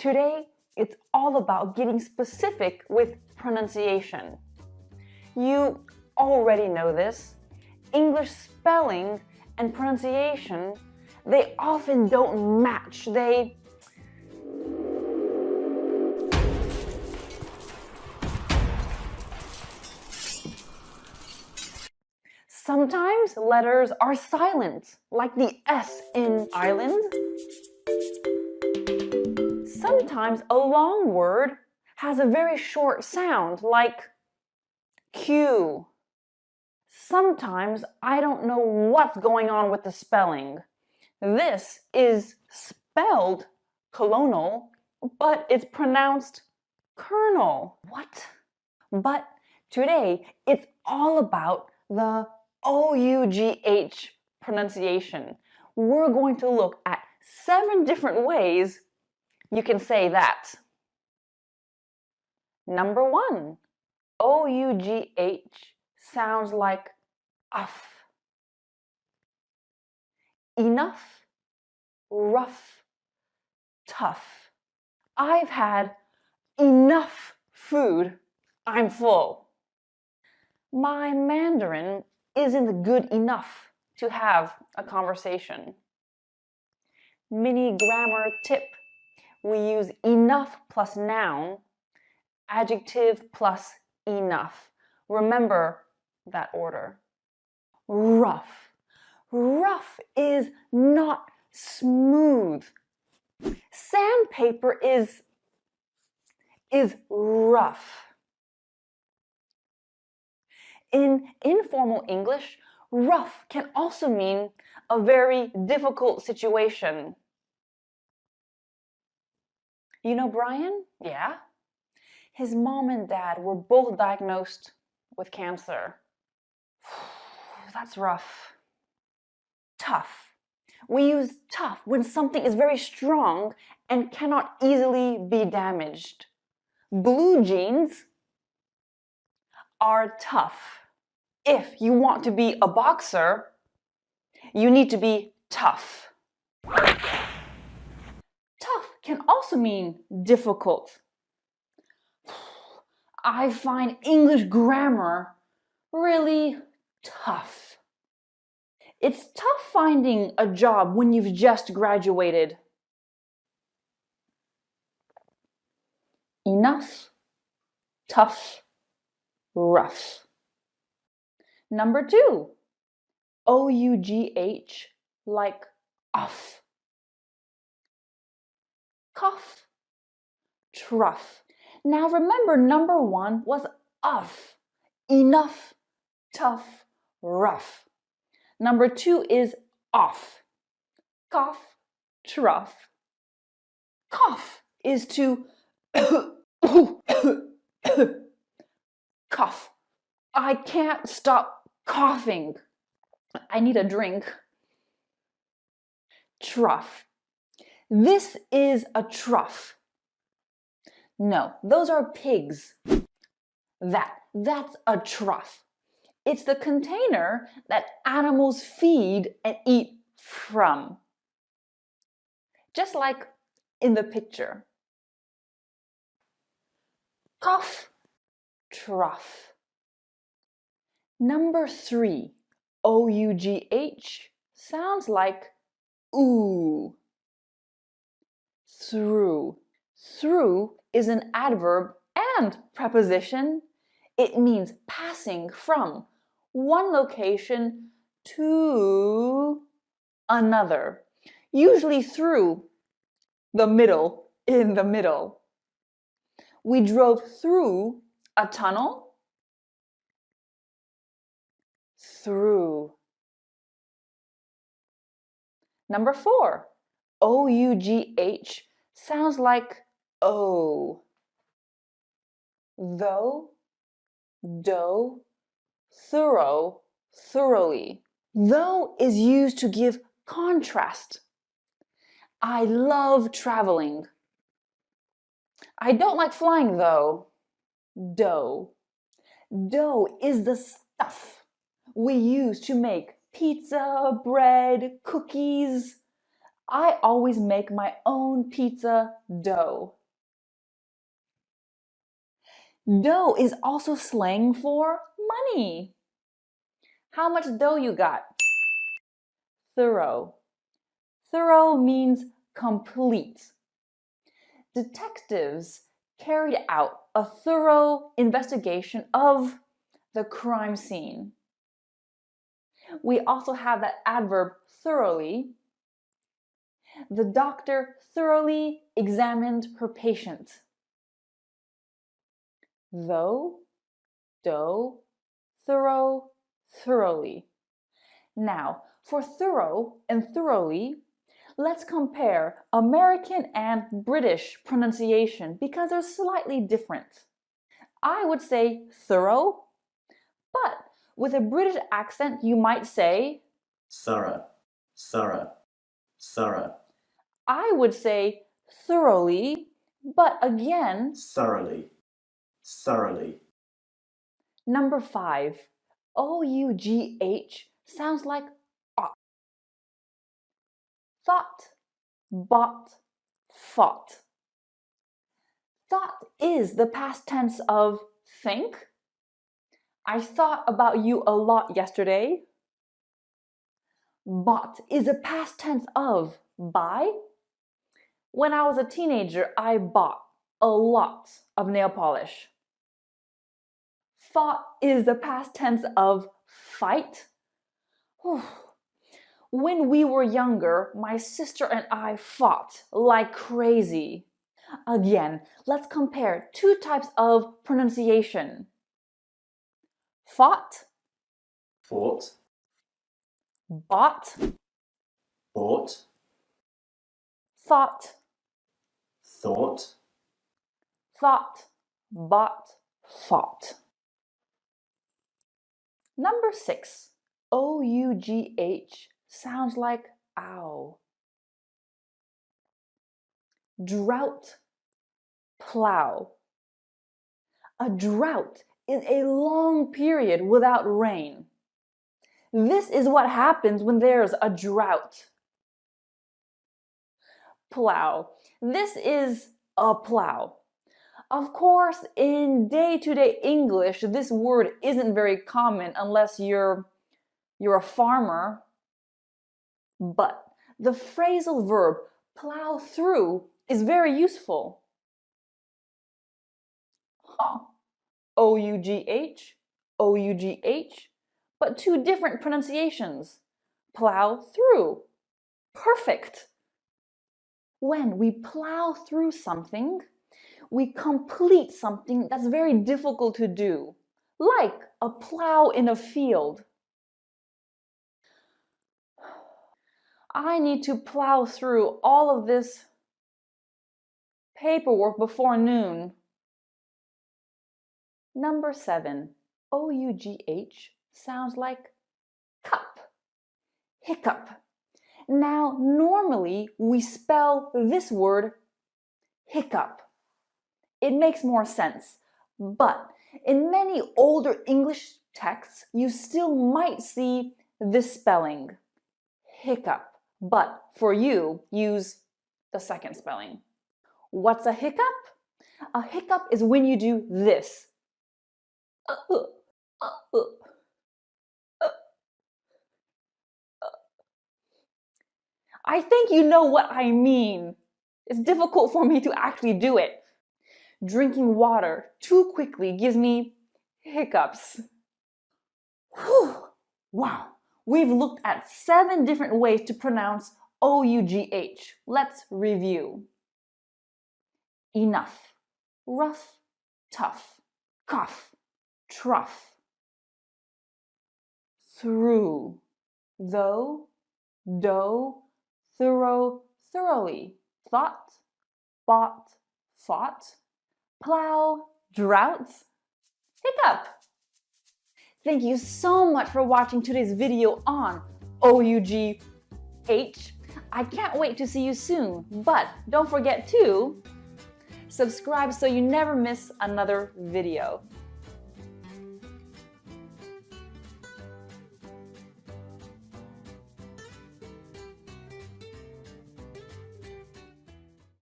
Today, it's all about getting specific with pronunciation. You already know this. English spelling and pronunciation, they often don't match. Sometimes letters are silent, like the S in island. Sometimes a long word has a very short sound, like Q. Sometimes I don't know what's going on with the spelling. This is spelled colonel, but it's pronounced colonel. What? But today, it's all about the O-U-G-H pronunciation. We're going to look at 7 different ways you can say that. Number 1, O-U-G-H sounds like uff. Enough, rough, tough. I've had enough food. I'm full. My Mandarin isn't good enough to have a conversation. Mini grammar tip. We use enough plus noun, adjective plus enough. Remember that order. Rough. Rough is not smooth. Sandpaper is rough. In informal English, rough can also mean a very difficult situation. You know Brian? Yeah? His mom and dad were both diagnosed with cancer. That's rough. Tough. We use tough when something is very strong and cannot easily be damaged. Blue jeans are tough. If you want to be a boxer, you need to be tough. Tough can also mean difficult. I find English grammar really tough. It's tough finding a job when you've just graduated. Enough, tough, rough. Number 2, O-U-G-H, like off. Cough, trough. Now remember, number 1 was off. Enough, tough, rough. Number 2 is off. Cough, trough. Cough is to cough. I can't stop coughing. I need a drink. Trough. This is a trough. No, those are pigs. That's a trough. It's the container that animals feed and eat from. Just like in the picture. Cough, trough. Number 3, O-U-G-H, sounds like ooh. Through. Through is an adverb and preposition. It means passing from one location to another, usually through the middle, in the middle. We drove through a tunnel. Through. Number 4, O-U-G-H sounds like O. Though, dough, thorough, thoroughly. Though is used to give contrast. I love traveling. I don't like flying though. Dough. Dough is the stuff we use to make pizza, bread, cookies. I always make my own pizza dough. Dough is also slang for money. How much dough you got? Thorough. Thorough means complete. Detectives carried out a thorough investigation of the crime scene. We also have that adverb thoroughly. The doctor thoroughly examined her patient. Though, dough, thorough, thoroughly. Now, for thorough and thoroughly, let's compare American and British pronunciation because they're slightly different. I would say thorough, but with a British accent, you might say thorough, thorough, thorough. I would say thoroughly, but again, thoroughly, thoroughly. Number 5, O-U-G-H sounds like ought. Thought, bought, fought. Thought is the past tense of think. I thought about you a lot yesterday. Bought is a past tense of buy. When I was a teenager, I bought a lot of nail polish. Fought is the past tense of fight. When we were younger, my sister and I fought like crazy. Again, let's compare two types of pronunciation. Fought, fought, bought, bought, thought, thought, thought, bought, fought. Number 6, O-U-G-H sounds like ow. Drought, plow. A drought is a long period without rain. This is what happens when there's a drought. Plow. This is a plow. Of course, in day-to-day English, this word isn't very common unless you're a farmer. But the phrasal verb plow through is very useful. O-U-G-H, O-U-G-H, but two different pronunciations. Plow through. Perfect. When we plow through something, we complete something that's very difficult to do, like a plow in a field. I need to plow through all of this paperwork before noon. Number 7, O-U-G-H sounds like cup, hiccup. Now, normally we spell this word hiccup. It makes more sense, but in many older English texts, you still might see this spelling, hiccup. But for you, use the second spelling. What's a hiccup? A hiccup is when you do this. I think you know what I mean. It's difficult for me to actually do it. Drinking water too quickly gives me hiccups. Whew. Wow. We've looked at 7 different ways to pronounce O-U-G-H. Let's review. Enough, rough, tough, cough, trough. Through, though, dough, thorough, thoroughly, thought, bought, fought, plow, drought, hiccup. Thank you so much for watching today's video on O-U-G-H. I can't wait to see you soon, but don't forget to subscribe so you never miss another video.